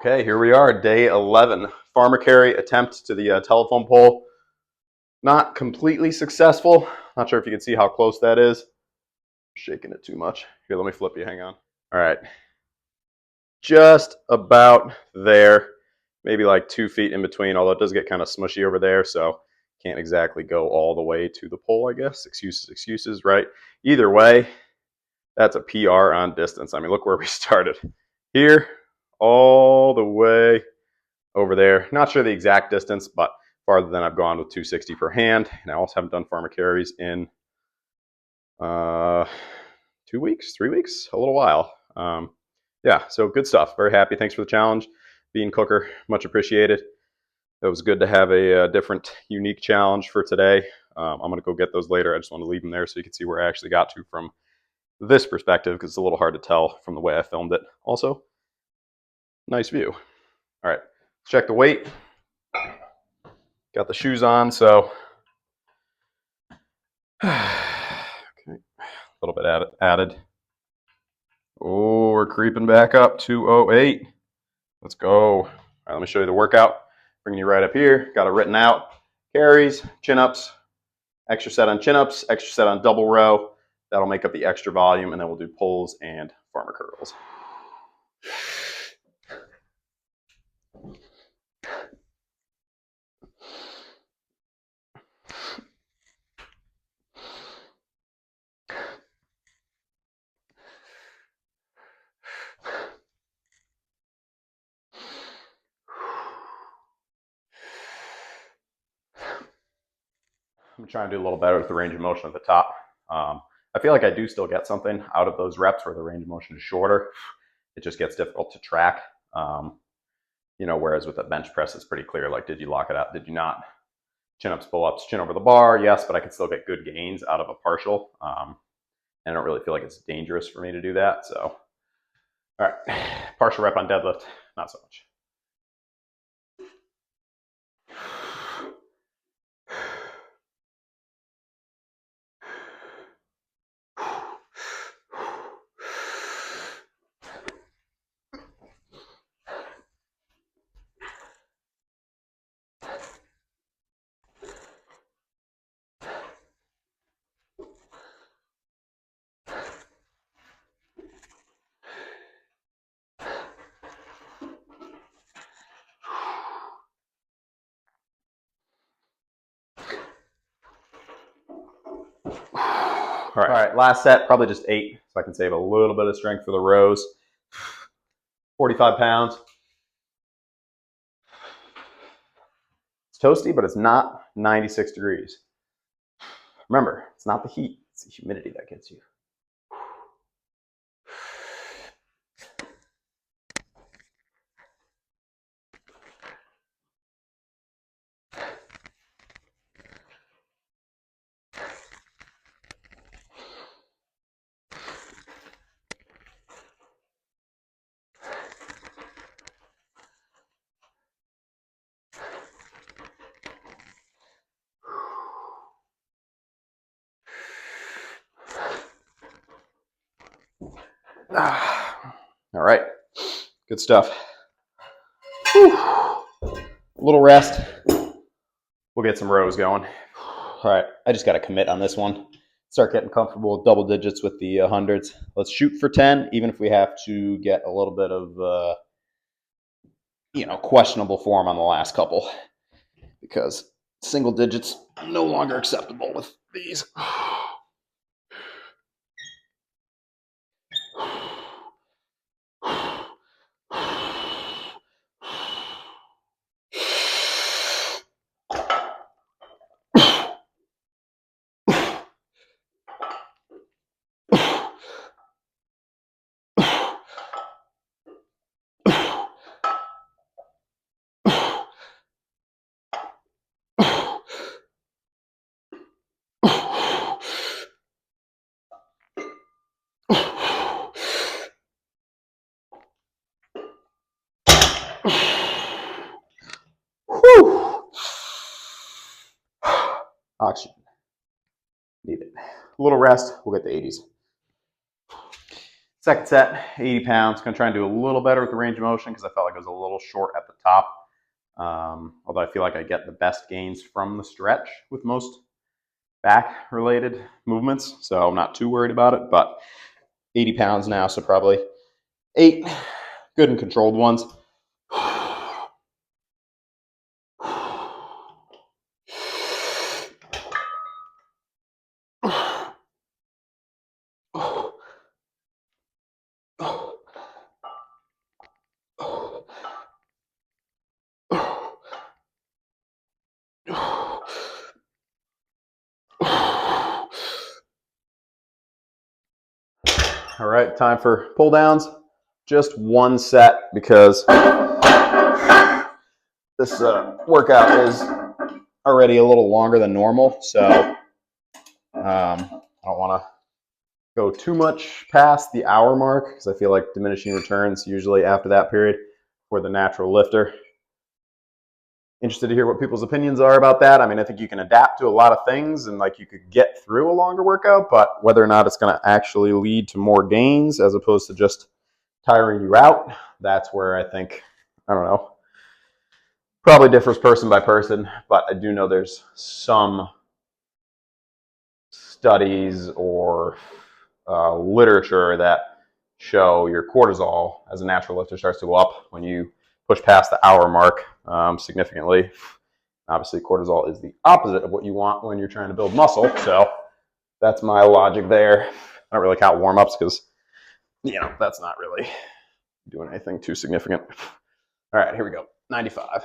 Okay, here we are, day 11. Farmer carry attempt to the telephone pole. Not completely successful. Not sure if you can see how close that is. Shaking it too much. Here, let me flip you, hang on. All right. Just about there. Maybe like 2 feet in between, although it does get kind of smushy over there, so can't exactly go all the way to the pole, I guess. Excuses, right? Either way, that's a PR on distance. I mean, look where we started. Here, all the way over there. Not sure the exact distance, but farther than I've gone with 260 per hand. And I also haven't done farmer carries in 2 weeks, 3 weeks, a little while. Yeah, so good stuff. Very happy. Thanks for the challenge. Bean Cooker, much appreciated. It was good to have a different, unique challenge for today. I'm going to go get those later. I just want to leave them there so you can see where I actually got to from this perspective, because it's a little hard to tell from the way I filmed it. Also, nice view. All right, let's check the weight. Got the shoes on, so okay, a little bit added. Oh, we're creeping back up, 208. Let's go. All right, let me show you the workout. Bringing you right up here. Got it written out. Carries, chin-ups, extra set on chin-ups, extra set on double row. That'll make up the extra volume, and then we'll do pulls and farmer curls. I'm trying to do a little better with the range of motion at the top. I feel like I do still get something out of those reps where the range of motion is shorter. It just gets difficult to track. Whereas with a bench press, it's pretty clear, like, did you lock it out? Did you not? Chin-ups, pull-ups, chin over the bar, yes, but I can still get good gains out of a partial. And I don't really feel like it's dangerous for me to do that. So, all right, partial rep on deadlift, not so much. All right, last set, probably just 8, so I can save a little bit of strength for the rows. 45 pounds. It's toasty, but it's not 96 degrees. Remember, it's not the heat, it's the humidity that gets you. All right, good stuff. Whew. A little rest. We'll get some rows going. All right, I just got to commit on this one. Start getting comfortable with double digits with the hundreds. Let's shoot for 10, even if we have to get a little bit of, questionable form on the last couple, because single digits no longer acceptable with these. Oxygen. Need it. A little rest, we'll get the 80s. Second set, 80 pounds. Gonna try and do a little better with the range of motion because I felt like it was a little short at the top. Although I feel like I get the best gains from the stretch with most back related movements, so I'm not too worried about it. But 80 pounds now, so probably 8 good and controlled ones. All right, time for pull downs. Just one set because this workout is already a little longer than normal, so I don't want to go too much past the hour mark because I feel like diminishing returns usually after that period for the natural lifter. Interested to hear what people's opinions are about that. I mean, I think you can adapt to a lot of things and like you could get through a longer workout, but whether or not it's going to actually lead to more gains as opposed to just tiring you out, that's where I think, I don't know, probably differs person by person, but I do know there's some studies or literature that show your cortisol as a natural lifter starts to go up when you push past the hour mark significantly. Obviously, cortisol is the opposite of what you want when you're trying to build muscle, so that's my logic there. I don't really count warm-ups because, you know, that's not really doing anything too significant. All right, here we go. 95.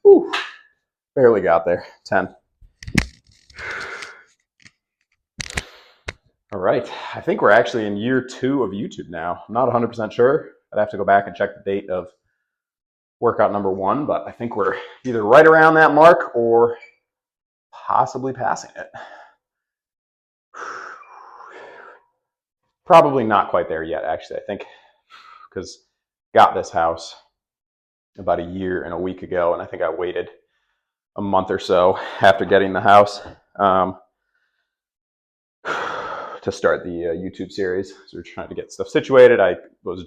Whew. Barely got there. 10. All right. I think we're actually in year 2 of YouTube now. I'm not 100% sure. I'd have to go back and check the date of workout number 1, but I think we're either right around that mark or possibly passing it. Probably not quite there yet, actually. I think because got this house about a year and a week ago, and I think I waited a month or so after getting the house to start the YouTube series. So we're trying to get stuff situated. I was,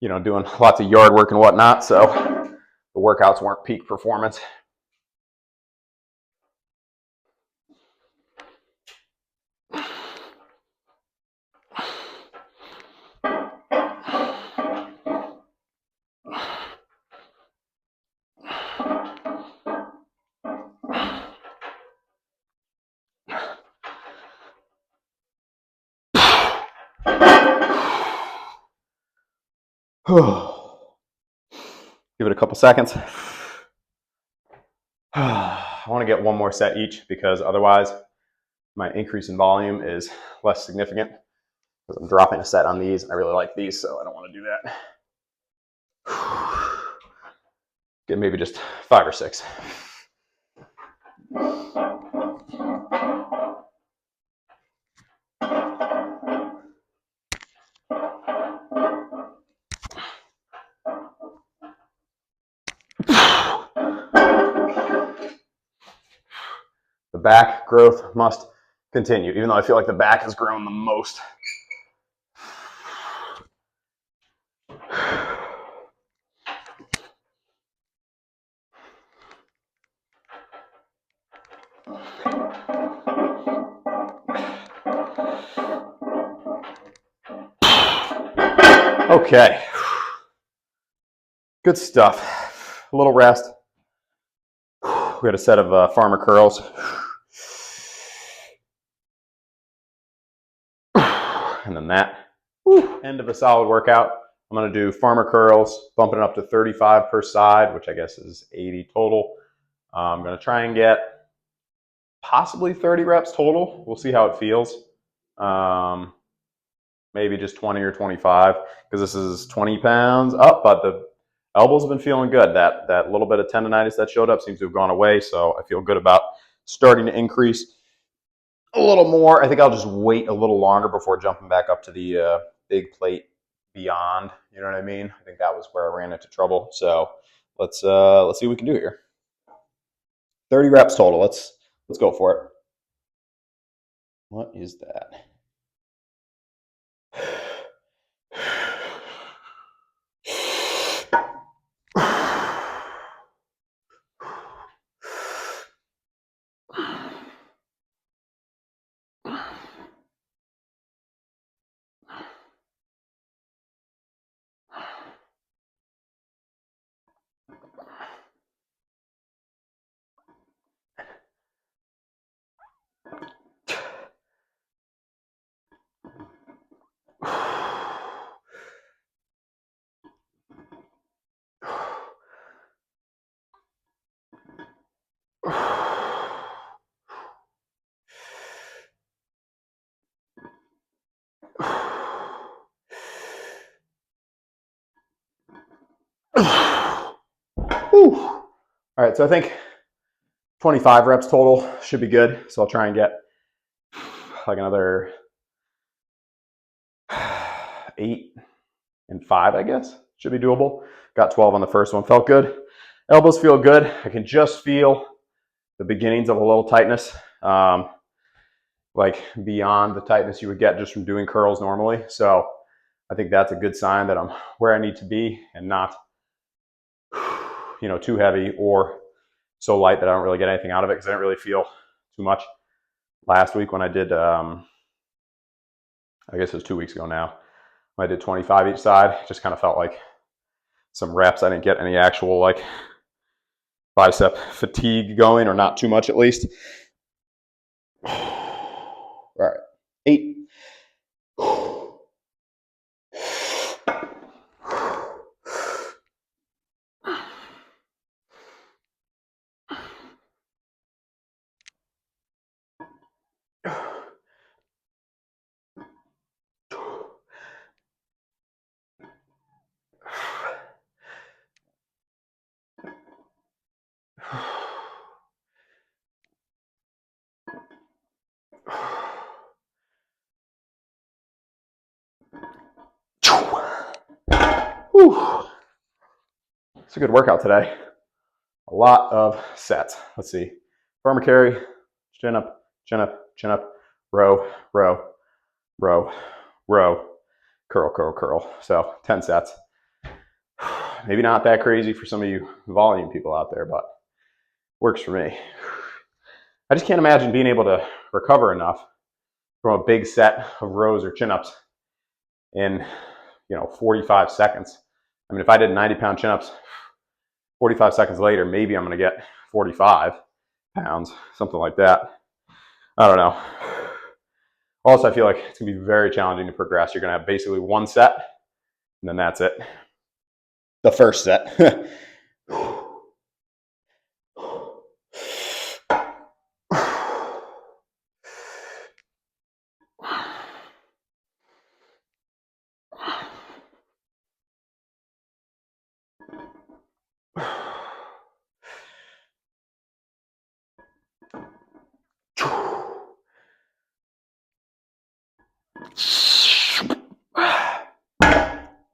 you know, doing lots of yard work and whatnot, so the workouts weren't peak performance. Give it a couple seconds. I want to get one more set each because otherwise my increase in volume is less significant because I'm dropping a set on these. I really like these, so I don't want to do that. Get maybe just 5 or 6. The back growth must continue, even though I feel like the back has grown the most. Okay. Good stuff. A little rest. We had a set of farmer curls. And then that. End of a solid workout. I'm going to do farmer curls, bumping it up to 35 per side, which I guess is 80 total. I'm going to try and get possibly 30 reps total. We'll see how it feels. maybe just 20 or 25, because this is 20 pounds up, but the elbows have been feeling good. That little bit of tendonitis that showed up seems to have gone away, so I feel good about starting to increase a little more. I think I'll just wait a little longer before jumping back up to the big plate beyond. You know what I mean? I think that was where I ran into trouble. So let's see what we can do here. 30 reps total. Let's go for it. What is that? All right, so I think 25 reps total should be good. So I'll try and get like another 8 and 5, I guess. Should be doable. Got 12 on the first one. Felt good. Elbows feel good. I can just feel the beginnings of a little tightness, like beyond the tightness you would get just from doing curls normally. So I think that's a good sign that I'm where I need to be and not, too heavy or so light that I don't really get anything out of it, because I didn't really feel too much last week when I did, I guess it was 2 weeks ago now, when I did 25 each side. It just kind of felt like some reps. I didn't get any actual like bicep fatigue going, or not too much at least. All right, 8. Whew. It's a good workout today. A lot of sets. Let's see. Farmer carry, chin up, chin up, chin up, row, row, row, row, curl, curl, curl. So 10 sets. Maybe not that crazy for some of you volume people out there, but works for me. I just can't imagine being able to recover enough from a big set of rows or chin-ups in 45 seconds. I mean, if I did 90-pound chin-ups 45 seconds later, maybe I'm going to get 45 pounds, something like that. I don't know. Also, I feel like it's going to be very challenging to progress. You're going to have basically one set, and then that's it. The first set.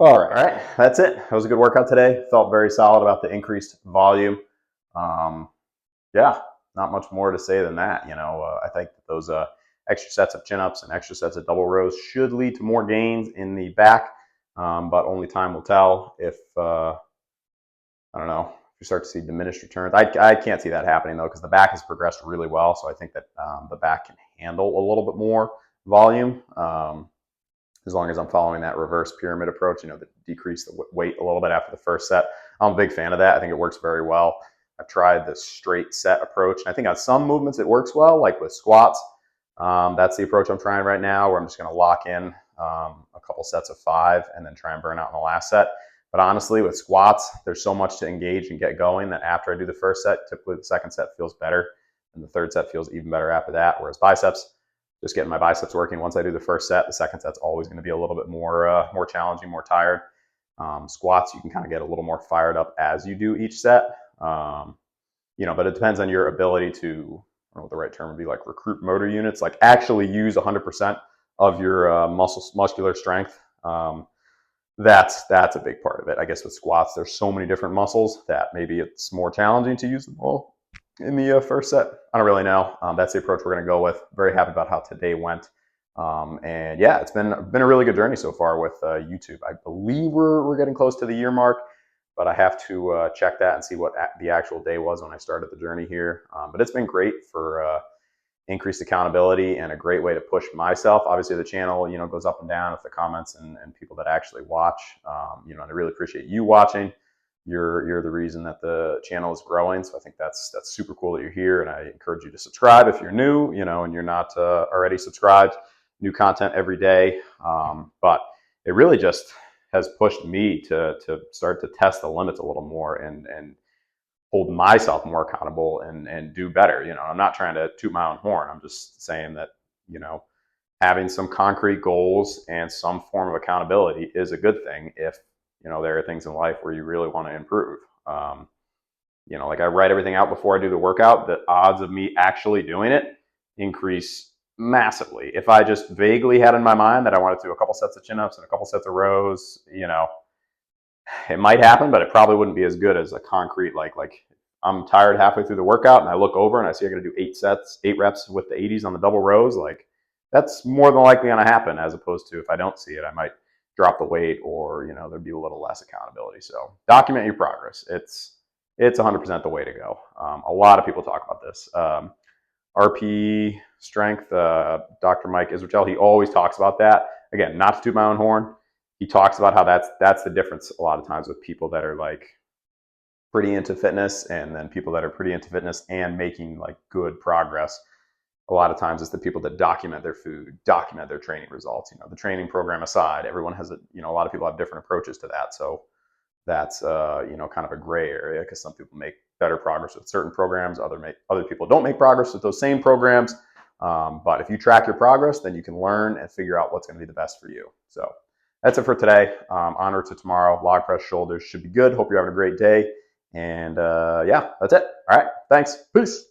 All right, that's it. That was a good workout today. Felt very solid about the increased volume. Yeah, not much more to say than that. I think those extra sets of chin-ups and extra sets of double rows should lead to more gains in the back, but only time will tell if, I don't know, if you start to see diminished returns. I can't see that happening, though, because the back has progressed really well, so I think that the back can handle a little bit more volume. As long as I'm following that reverse pyramid approach, that decrease the weight a little bit after the first set. I'm a big fan of that. I think it works very well. I've tried the straight set approach, and I think on some movements it works well, like with squats. That's the approach I'm trying right now, where I'm just going to lock in a couple sets of 5 and then try and burn out in the last set. But honestly, with squats, there's so much to engage and get going that after I do the first set, typically the second set feels better, and the third set feels even better after that. Whereas biceps, just getting my biceps working. Once I do the first set, the second set's always going to be a little bit more challenging, more tired. Squats, you can kind of get a little more fired up as you do each set. But it depends on your ability to, I don't know what the right term would be, like recruit motor units, like actually use 100% of your muscular strength. That's a big part of it. I guess with squats, there's so many different muscles that maybe it's more challenging to use them all in the first set. I don't really know. That's the approach we're going to go with. Very happy about how today went. And yeah, it's been a really good journey so far with YouTube. I believe we're getting close to the year mark, but I have to check that and see what the actual day was when I started the journey here. But it's been great for increased accountability and a great way to push myself. Obviously, the channel goes up and down with the comments and people that actually watch. And I really appreciate you watching. You're the reason that the channel is growing. So I think that's super cool that you're here, and I encourage you to subscribe if you're new, and you're not already subscribed. New content every day, but it really just has pushed me to start to test the limits a little more and hold myself more accountable and do better. I'm not trying to toot my own horn. I'm just saying that having some concrete goals and some form of accountability is a good thing if there are things in life where you really want to improve. Like I write everything out before I do the workout. The odds of me actually doing it increase massively. If I just vaguely had in my mind that I wanted to do a couple sets of chin-ups and a couple sets of rows, it might happen, but it probably wouldn't be as good as a concrete, like I'm tired halfway through the workout and I look over and I see I got to do 8 reps with the 80s on the double rows. Like that's more than likely going to happen, as opposed to if I don't see it, I might drop the weight, or there'd be a little less accountability. So document your progress. It's 100% the way to go. A lot of people talk about this. RP strength, Dr. Mike Israel, he always talks about that. Again, not to toot my own horn. He talks about how that's the difference a lot of times with people that are like pretty into fitness, and then people that are pretty into fitness and making like good progress. A lot of times it's the people that document their food, document their training results. The training program aside, everyone has a lot of people have different approaches to that. So that's kind of a gray area, because some people make better progress with certain programs, other people don't make progress with those same programs. But if you track your progress, then you can learn and figure out what's going to be the best for you. So that's it for today. Onward to tomorrow. Log press shoulders should be good. Hope you're having a great day. And yeah, that's it. All right. Thanks. Peace.